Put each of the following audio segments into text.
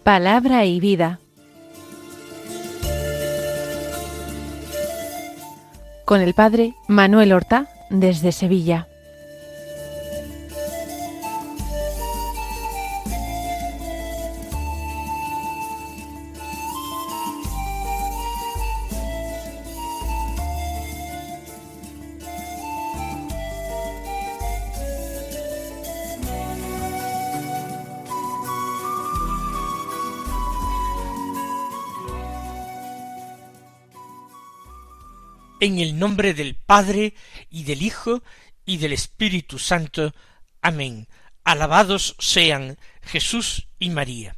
Palabra y vida. Con el padre Manuel Horta, desde Sevilla. En el nombre del Padre, y del Hijo, y del Espíritu Santo. Amén. Alabados sean Jesús y María.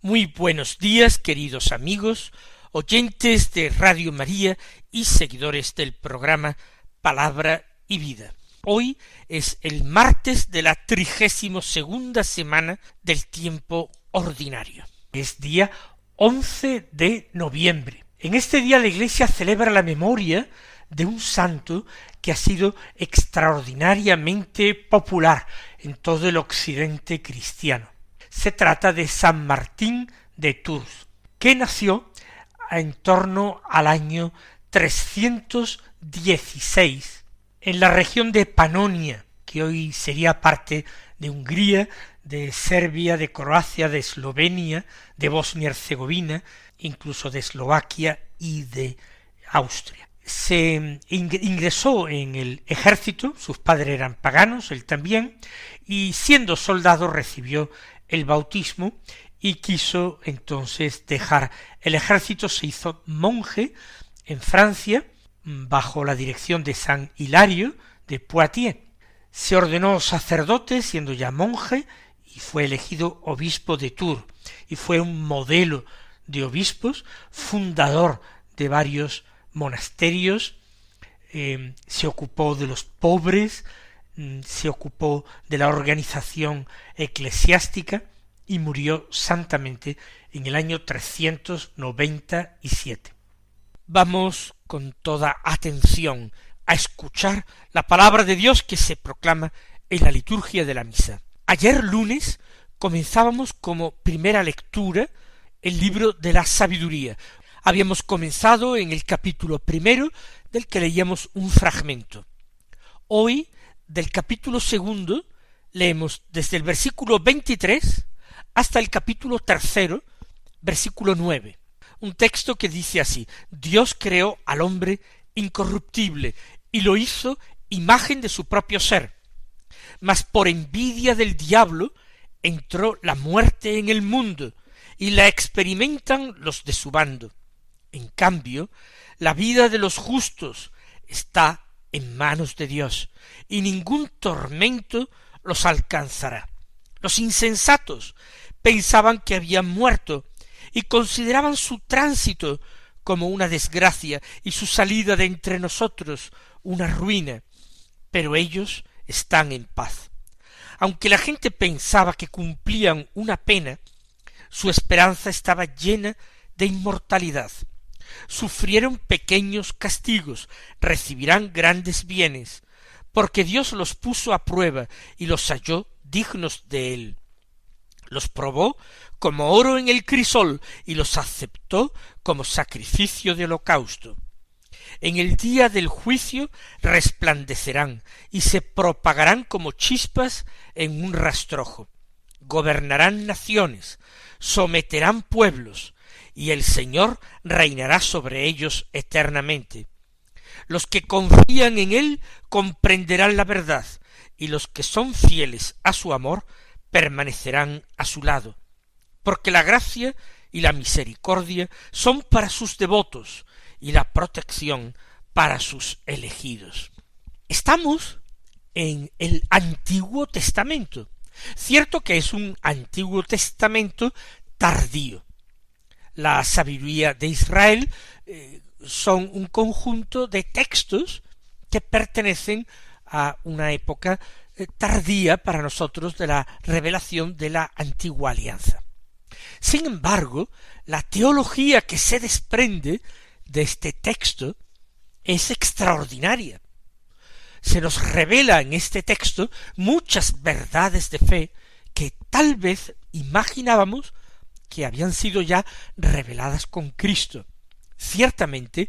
Muy buenos días, queridos amigos, oyentes de Radio María y seguidores del programa Palabra y Vida. Hoy es el martes de la 32ª semana del tiempo ordinario. Es día 11 de noviembre. En este día la Iglesia celebra la memoria de un santo que ha sido extraordinariamente popular en todo el occidente cristiano. Se trata de San Martín de Tours, que nació en torno al año 316 en la región de Panonia, que hoy sería parte de Hungría, de Serbia, de Croacia, de Eslovenia, de Bosnia-Herzegovina, incluso de Eslovaquia y de Austria. Se ingresó en el ejército, sus padres eran paganos, él también, y siendo soldado recibió el bautismo y quiso entonces dejar el ejército. Se hizo monje en Francia, bajo la dirección de San Hilario de Poitiers. Se ordenó sacerdote siendo ya monje y fue elegido obispo de Tours, y fue un modelo de obispos, fundador de varios monasterios, se ocupó de los pobres, se ocupó de la organización eclesiástica y murió santamente en el año 397. Vamos con toda atención a escuchar la palabra de Dios que se proclama en la liturgia de la misa. Ayer lunes comenzábamos como primera lectura el libro de la sabiduría. Habíamos comenzado en el capítulo primero, del que leíamos un fragmento. Hoy, del capítulo segundo, leemos desde el versículo 23 hasta el capítulo tercero, versículo 9. Un texto que dice así: Dios creó al hombre incorruptible y lo hizo imagen de su propio ser. Mas por envidia del diablo entró la muerte en el mundo, y la experimentan los de su bando. En cambio, la vida de los justos está en manos de Dios, y ningún tormento los alcanzará. Los insensatos pensaban que habían muerto, y consideraban su tránsito como una desgracia, y su salida de entre nosotros una ruina, pero ellos están en paz. Aunque la gente pensaba que cumplían una pena, su esperanza estaba llena de inmortalidad. Sufrieron pequeños castigos, recibirán grandes bienes, porque Dios los puso a prueba y los halló dignos de él. Los probó como oro en el crisol y los aceptó como sacrificio de holocausto. En el día del juicio resplandecerán y se propagarán como chispas en un rastrojo. Gobernarán naciones, someterán pueblos, y el Señor reinará sobre ellos eternamente. Los que confían en Él comprenderán la verdad, y los que son fieles a su amor permanecerán a su lado, porque la gracia y la misericordia son para sus devotos, y la protección para sus elegidos. Estamos en el Antiguo Testamento. Cierto que es un Antiguo Testamento tardío. La sabiduría de Israel son un conjunto de textos que pertenecen a una época tardía para nosotros de la revelación de la antigua alianza. Sin embargo, la teología que se desprende de este texto es extraordinaria. Se nos revela en este texto muchas verdades de fe que tal vez imaginábamos que habían sido ya reveladas con Cristo. Ciertamente,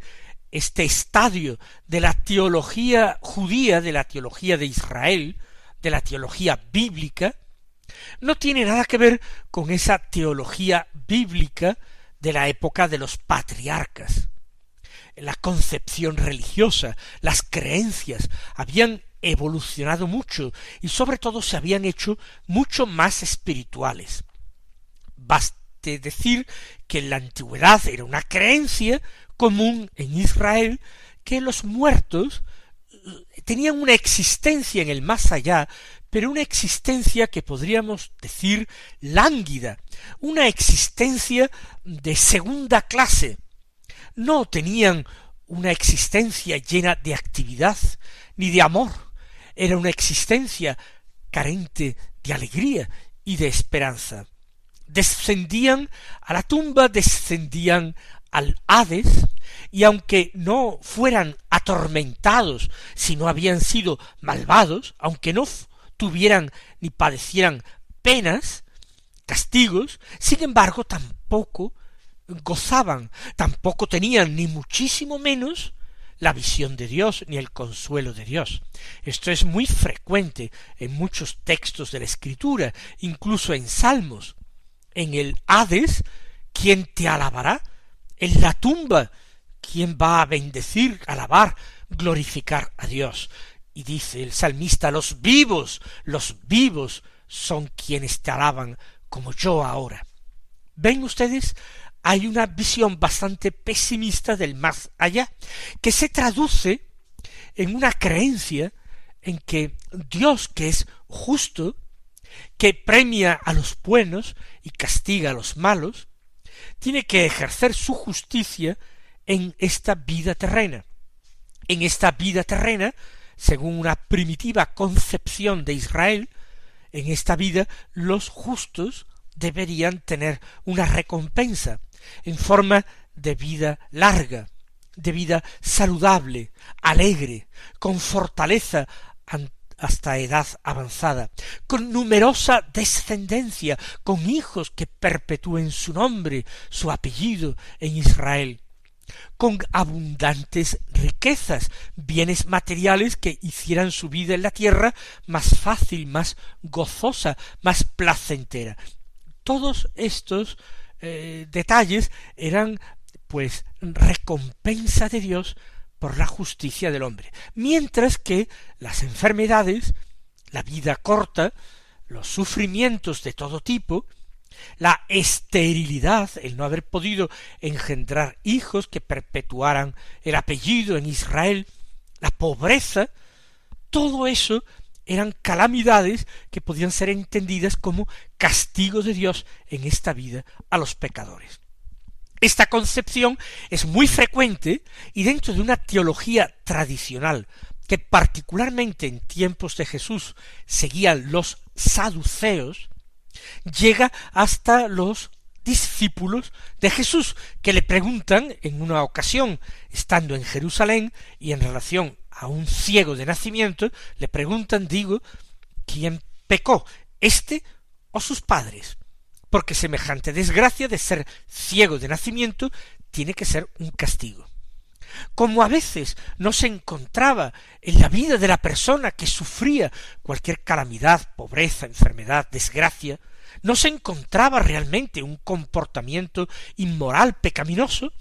este estadio de la teología judía, de la teología de Israel, de la teología bíblica, no tiene nada que ver con esa teología bíblica de la época de los patriarcas. La concepción religiosa, las creencias habían evolucionado mucho y sobre todo se habían hecho mucho más espirituales. Baste decir que en la antigüedad era una creencia común en Israel que los muertos tenían una existencia en el más allá, pero una existencia que podríamos decir lánguida, una existencia de segunda clase. No tenían una existencia llena de actividad ni de amor, era una existencia carente de alegría y de esperanza. Descendían a la tumba, descendían al Hades, y aunque no fueran atormentados si no habían sido malvados, aunque no tuvieran ni padecieran penas, castigos, sin embargo tampoco gozaban, tampoco tenían ni muchísimo menos la visión de Dios ni el consuelo de Dios. Esto es muy frecuente en muchos textos de la Escritura, incluso en Salmos. En el Hades, ¿quién te alabará? En la tumba, ¿quién va a bendecir, alabar, glorificar a Dios? Y dice el salmista, los vivos son quienes te alaban como yo ahora. ¿Ven ustedes? Hay una visión bastante pesimista del más allá, que se traduce en una creencia en que Dios, que es justo, que premia a los buenos y castiga a los malos, tiene que ejercer su justicia en esta vida terrena. En esta vida terrena, según una primitiva concepción de Israel, en esta vida los justos deberían tener una recompensa en forma de vida larga, de vida saludable, alegre, con fortaleza hasta edad avanzada, con numerosa descendencia, con hijos que perpetúen su nombre, su apellido en Israel, con abundantes riquezas, bienes materiales que hicieran su vida en la tierra más fácil, más gozosa, más placentera. Todos estos detalles eran pues recompensa de Dios por la justicia del hombre, mientras que las enfermedades, la vida corta, los sufrimientos de todo tipo, la esterilidad, el no haber podido engendrar hijos que perpetuaran el apellido en Israel, la pobreza, todo eso eran calamidades que podían ser entendidas como castigo de Dios en esta vida a los pecadores. Esta concepción es muy frecuente y dentro de una teología tradicional que particularmente en tiempos de Jesús seguían los saduceos, llega hasta los discípulos de Jesús, que le preguntan en una ocasión, estando en Jerusalén y en relación a un ciego de nacimiento, le preguntan, ¿quién pecó, este o sus padres? Porque semejante desgracia de ser ciego de nacimiento tiene que ser un castigo. Como a veces no se encontraba en la vida de la persona que sufría cualquier calamidad, pobreza, enfermedad, desgracia, no se encontraba realmente un comportamiento inmoral, pecaminoso,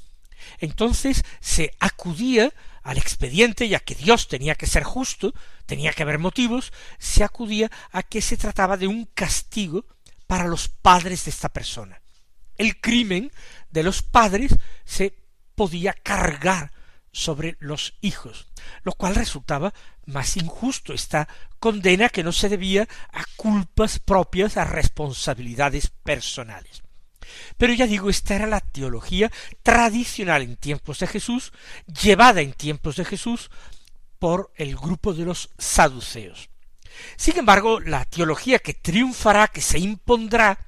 entonces se acudía al expediente, ya que Dios tenía que ser justo, tenía que haber motivos, se acudía a que se trataba de un castigo para los padres de esta persona. El crimen de los padres se podía cargar sobre los hijos, lo cual resultaba más injusto, esta condena que no se debía a culpas propias, a responsabilidades personales. Pero ya digo, esta era la teología tradicional en tiempos de Jesús, llevada en tiempos de Jesús por el grupo de los saduceos. Sin embargo, la teología que triunfará, que se impondrá,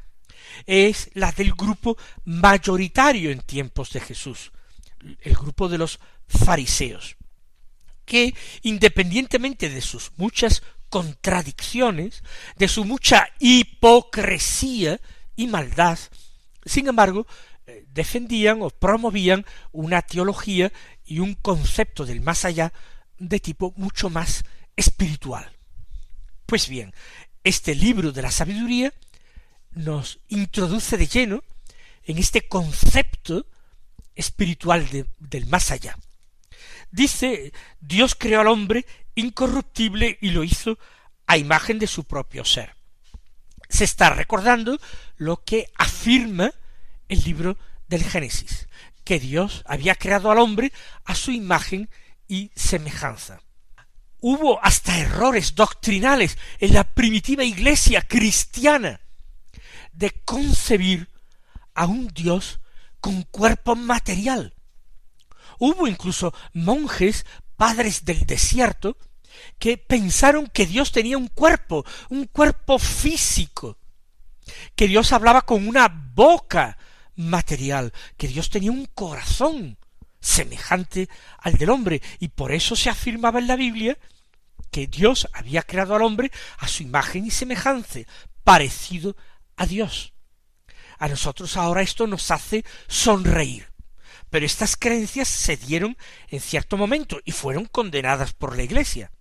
es la del grupo mayoritario en tiempos de Jesús, el grupo de los fariseos, que independientemente de sus muchas contradicciones, de su mucha hipocresía y maldad, Sin embargo, defendían o promovían una teología y un concepto del más allá de tipo mucho más espiritual. Pues bien, este libro de la sabiduría nos introduce de lleno en este concepto espiritual del más allá. Dice, Dios creó al hombre incorruptible y lo hizo a imagen de su propio ser. Se está recordando lo que afirma el libro del Génesis, que Dios había creado al hombre a su imagen y semejanza. Hubo hasta errores doctrinales en la primitiva iglesia cristiana de concebir a un Dios con cuerpo material. Hubo incluso monjes, padres del desierto, que pensaron que Dios tenía un cuerpo físico, que Dios hablaba con una boca material, que Dios tenía un corazón semejante al del hombre, y por eso se afirmaba en la Biblia que Dios había creado al hombre a su imagen y semejanza, parecido a Dios. A nosotros ahora esto nos hace sonreír, pero estas creencias se dieron en cierto momento y fueron condenadas por la Iglesia.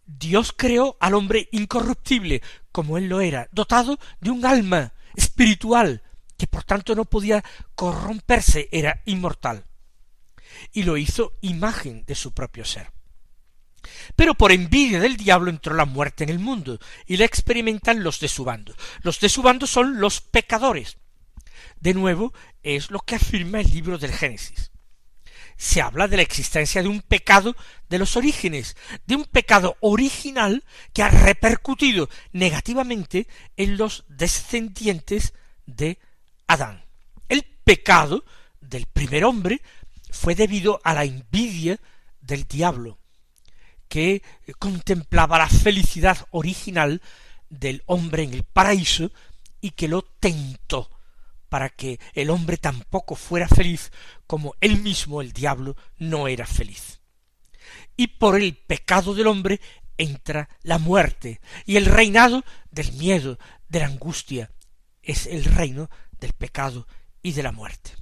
Dios creó al hombre incorruptible, como él lo era, dotado de un alma espiritual, que por tanto no podía corromperse, era inmortal, y lo hizo imagen de su propio ser. Pero por envidia del diablo entró la muerte en el mundo, y la experimentan los de su bando. Los de su bando son los pecadores. De nuevo, es lo que afirma el libro del Génesis. Se habla de la existencia de un pecado de los orígenes, de un pecado original que ha repercutido negativamente en los descendientes de Adán. El pecado del primer hombre fue debido a la envidia del diablo, que contemplaba la felicidad original del hombre en el paraíso y que lo tentó para que el hombre tampoco fuera feliz, como él mismo, el diablo, no era feliz. Y por el pecado del hombre entra la muerte, y el reinado del miedo, de la angustia, es el reino del pecado y de la muerte.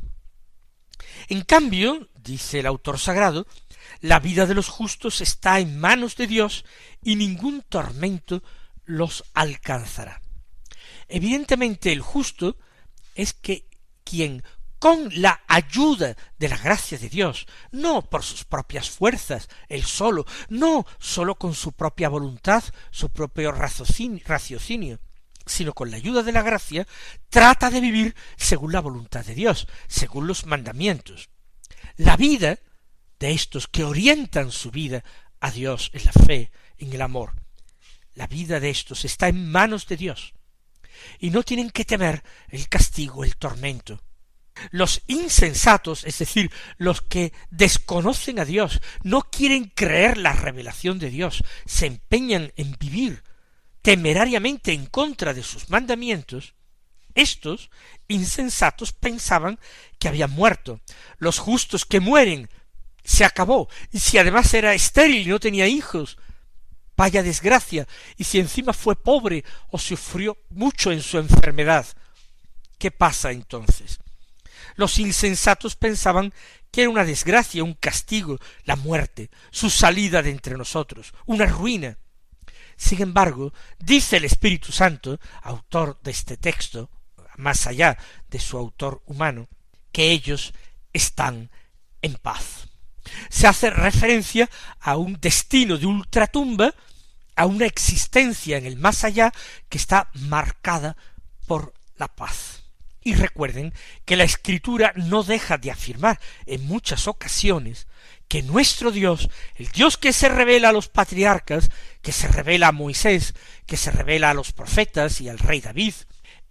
En cambio, dice el autor sagrado, la vida de los justos está en manos de Dios y ningún tormento los alcanzará. Evidentemente el justo es que quien con la ayuda de la gracia de Dios, no por sus propias fuerzas, él solo, no solo con su propia voluntad, su propio raciocinio, sino con la ayuda de la gracia, trata de vivir según la voluntad de Dios, según los mandamientos. La vida de estos que orientan su vida a Dios en la fe, en el amor, la vida de estos está en manos de Dios, y no tienen que temer el castigo, el tormento. Los insensatos, es decir, los que desconocen a Dios, no quieren creer la revelación de Dios, se empeñan en vivir temerariamente en contra de sus mandamientos, estos insensatos pensaban que habían muerto. Los justos que mueren, se acabó, y si además era estéril y no tenía hijos, vaya desgracia, y si encima fue pobre o sufrió mucho en su enfermedad, ¿qué pasa entonces? Los insensatos pensaban que era una desgracia, un castigo, la muerte, su salida de entre nosotros, una ruina. Sin embargo, dice el Espíritu Santo, autor de este texto, más allá de su autor humano, que ellos están en paz. Se hace referencia a un destino de ultratumba, a una existencia en el más allá que está marcada por la paz. Y recuerden que la Escritura no deja de afirmar en muchas ocasiones que nuestro Dios, el Dios que se revela a los patriarcas, que se revela a Moisés, que se revela a los profetas y al rey David,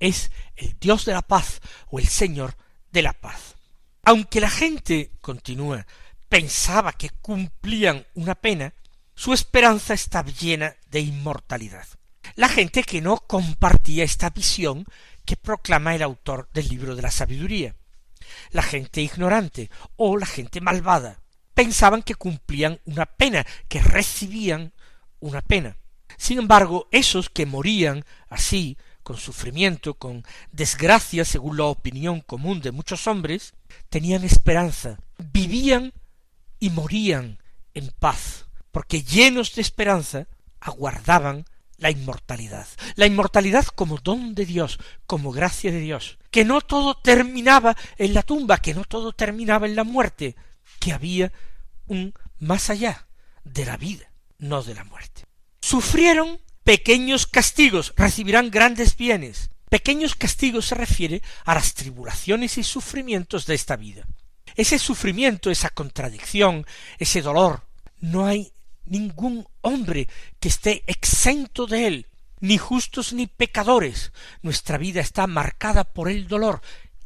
es el Dios de la paz o el Señor de la paz. Aunque la gente, continúa, pensaba que cumplían una pena, su esperanza estaba llena de inmortalidad. La gente que no compartía esta visión que proclama el autor del libro de la sabiduría, la gente ignorante o la gente malvada, pensaban que cumplían una pena, que recibían una pena. Sin embargo, esos que morían así, con sufrimiento, con desgracia, según la opinión común de muchos hombres, tenían esperanza, vivían y morían en paz, porque llenos de esperanza aguardaban la inmortalidad como don de Dios, como gracia de Dios, que no todo terminaba en la tumba, que no todo terminaba en la muerte, que había un más allá de la vida, no de la muerte. Sufrieron pequeños castigos, recibirán grandes bienes. Pequeños castigos se refiere a las tribulaciones y sufrimientos de esta vida. Ese sufrimiento, esa contradicción, ese dolor, no hay ningún hombre que esté exento de él, ni justos ni pecadores. Nuestra vida está marcada por el dolor.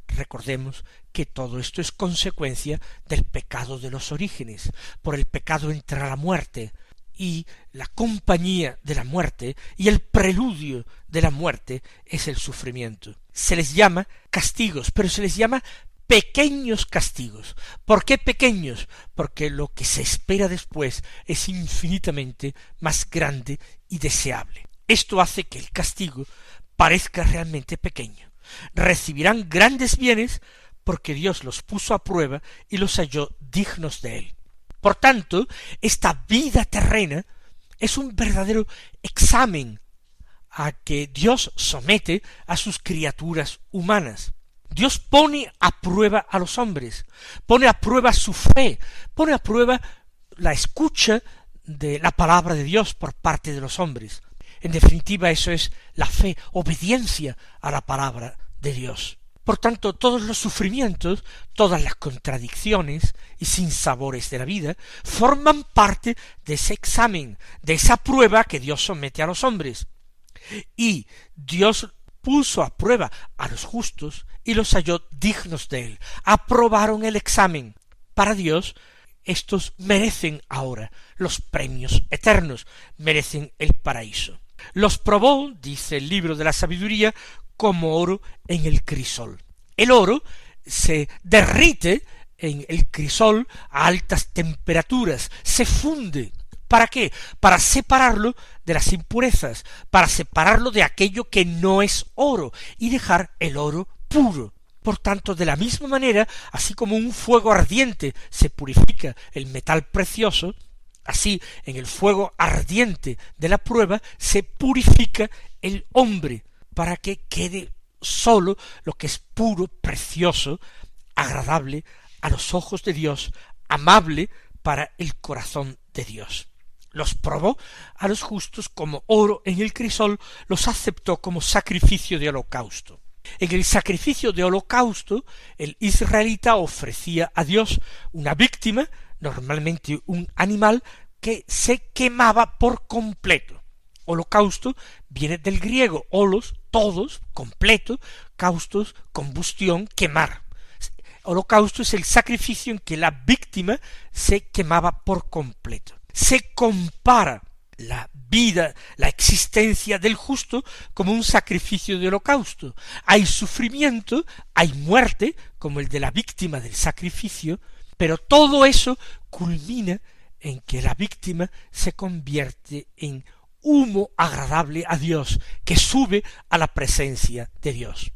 Recordemos que todo esto es consecuencia del pecado de los orígenes. Por el pecado entra la muerte, y la compañía de la muerte y el preludio de la muerte es el sufrimiento. Se les llama castigos, pero se les llama pequeños castigos. ¿Por qué pequeños? Porque lo que se espera después es infinitamente más grande y deseable. Esto hace que el castigo parezca realmente pequeño. Recibirán grandes bienes porque Dios los puso a prueba y los halló dignos de él. Por tanto, esta vida terrena es un verdadero examen a que Dios somete a sus criaturas humanas. Dios pone a prueba a los hombres, pone a prueba su fe, pone a prueba la escucha de la palabra de Dios por parte de los hombres. En definitiva, eso es la fe, obediencia a la palabra de Dios. Por tanto, todos los sufrimientos, todas las contradicciones y sinsabores de la vida forman parte de ese examen, de esa prueba que Dios somete a los hombres. Y Dios puso a prueba a los justos y los halló dignos de él. Aprobaron el examen. Para Dios, estos merecen ahora los premios eternos, merecen el paraíso. Los probó, dice el libro de la sabiduría, como oro en el crisol. El oro se derrite en el crisol a altas temperaturas, se funde. ¿Para qué? Para separarlo de las impurezas, para separarlo de aquello que no es oro y dejar el oro puro. Por tanto, de la misma manera, así como un fuego ardiente se purifica el metal precioso, así en el fuego ardiente de la prueba se purifica el hombre, para que quede sólo lo que es puro, precioso, agradable a los ojos de Dios, amable para el corazón de Dios. Los probó a los justos como oro en el crisol, los aceptó como sacrificio de holocausto. En el sacrificio de holocausto, el israelita ofrecía a Dios una víctima, normalmente un animal, que se quemaba por completo. Holocausto viene del griego, holos, todos, completo, caustos, combustión, quemar. Holocausto es el sacrificio en que la víctima se quemaba por completo. Se compara la vida, la existencia del justo como un sacrificio de holocausto. Hay sufrimiento, hay muerte, como el de la víctima del sacrificio, pero todo eso culmina en que la víctima se convierte en humo agradable a Dios, que sube a la presencia de Dios.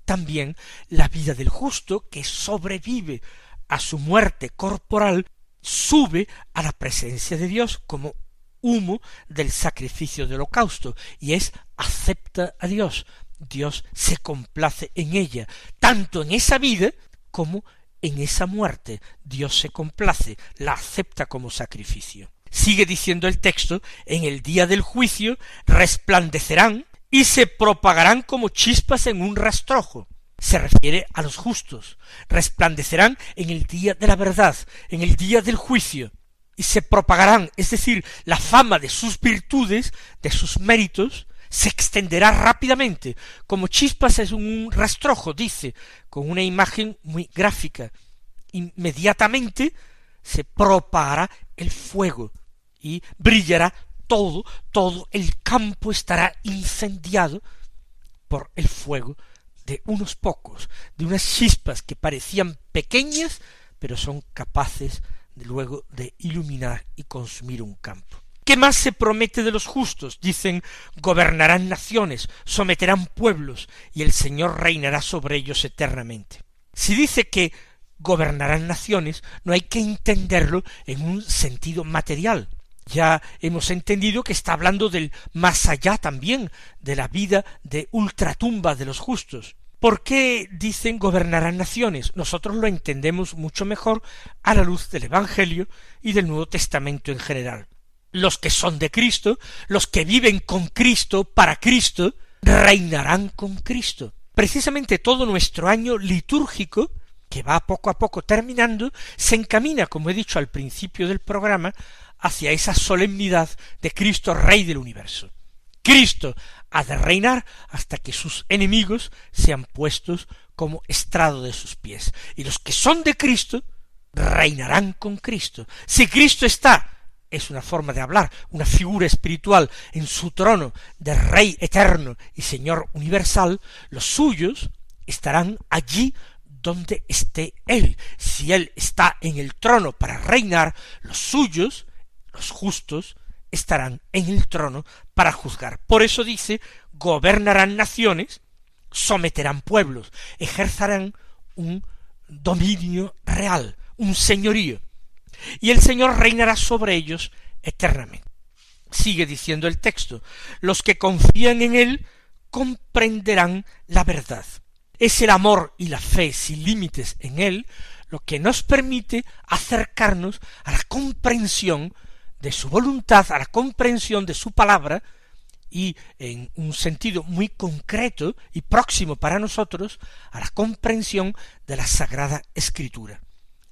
También la vida del justo, que sobrevive a su muerte corporal, sube a la presencia de Dios como humo del sacrificio de holocausto, y acepta a Dios. Dios se complace en ella, tanto en esa vida como en esa muerte. Dios se complace, la acepta como sacrificio. Sigue diciendo el texto, en el día del juicio resplandecerán y se propagarán como chispas en un rastrojo. Se refiere a los justos. Resplandecerán en el día de la verdad, en el día del juicio, y se propagarán, es decir, la fama de sus virtudes, de sus méritos, se extenderá rápidamente, como chispas en un rastrojo, dice, con una imagen muy gráfica. Inmediatamente se propagará el fuego y brillará todo el campo estará incendiado por el fuego de unos pocos, de unas chispas que parecían pequeñas, pero son capaces luego de iluminar y consumir un campo. ¿Qué más se promete de los justos? Dicen, gobernarán naciones, someterán pueblos, y el Señor reinará sobre ellos eternamente. Si dice que gobernarán naciones, no hay que entenderlo en un sentido material. Ya hemos entendido que está hablando del más allá también, de la vida de ultratumba de los justos. ¿Por qué dicen gobernarán naciones? Nosotros lo entendemos mucho mejor a la luz del Evangelio y del Nuevo Testamento en general. Los que son de Cristo, los que viven con Cristo, para Cristo, reinarán con Cristo. Precisamente todo nuestro año litúrgico, que va poco a poco terminando, se encamina, como he dicho al principio del programa, hacia esa solemnidad de Cristo Rey del universo. Cristo ha de reinar hasta que sus enemigos sean puestos como estrado de sus pies. Y los que son de Cristo reinarán con Cristo. Si Cristo está, es una forma de hablar, una figura espiritual en su trono de Rey eterno y Señor universal, los suyos estarán allí donde esté Él. Si Él está en el trono para reinar, los suyos, los justos, estarán en el trono para juzgar. Por eso dice, gobernarán naciones, someterán pueblos, ejercerán un dominio real, un señorío, y el Señor reinará sobre ellos eternamente. Sigue diciendo el texto, los que confían en Él comprenderán la verdad. Es el amor y la fe sin límites en Él lo que nos permite acercarnos a la comprensión de su voluntad, a la comprensión de su palabra, y en un sentido muy concreto y próximo para nosotros, a la comprensión de la Sagrada Escritura.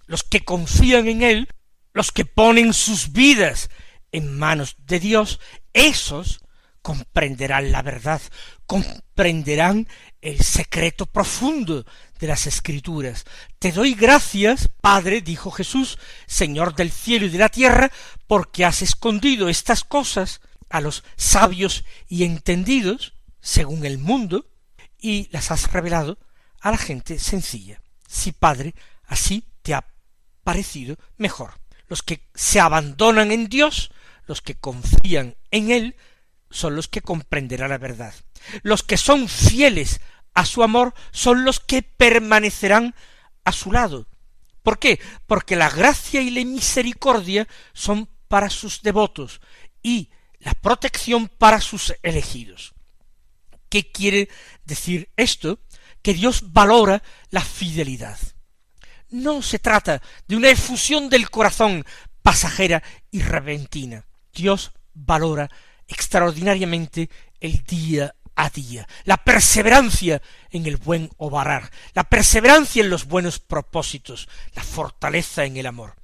Los que confían en Él, los que ponen sus vidas en manos de Dios, esos comprenderán la verdad, comprenderán el secreto profundo de las Escrituras. Te doy gracias, Padre, dijo Jesús, Señor del cielo y de la tierra, porque has escondido estas cosas a los sabios y entendidos, según el mundo, y las has revelado a la gente sencilla. Sí, Padre, así te ha parecido mejor. Los que se abandonan en Dios, los que confían en Él, son los que comprenderán la verdad. Los que son fieles a su amor son los que permanecerán a su lado. ¿Por qué? Porque la gracia y la misericordia son para sus devotos y la protección para sus elegidos. ¿Qué quiere decir esto? Que Dios valora la fidelidad. No se trata de una efusión del corazón pasajera y repentina. Dios valora extraordinariamente el día a día, la perseverancia en el buen obrar, la perseverancia en los buenos propósitos, la fortaleza en el amor.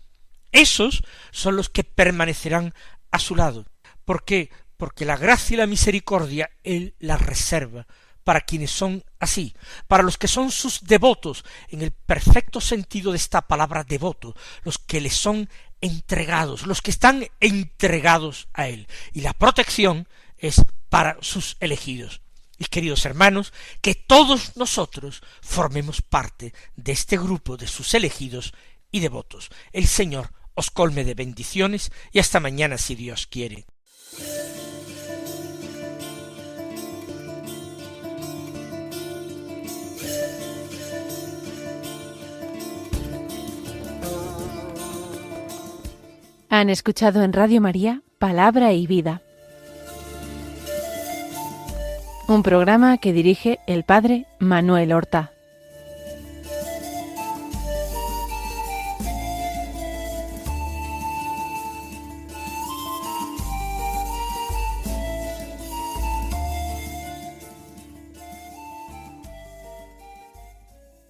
Esos son los que permanecerán a su lado. ¿Por qué? Porque la gracia y la misericordia Él las reserva para quienes son así, para los que son sus devotos, en el perfecto sentido de esta palabra devoto, los que le son entregados, los que están entregados a Él. Y la protección es para sus elegidos. Y queridos hermanos, que todos nosotros formemos parte de este grupo de sus elegidos y devotos. El Señor os colme de bendiciones y hasta mañana si Dios quiere. Han escuchado en Radio María Palabra y Vida, un programa que dirige el Padre Manuel Horta.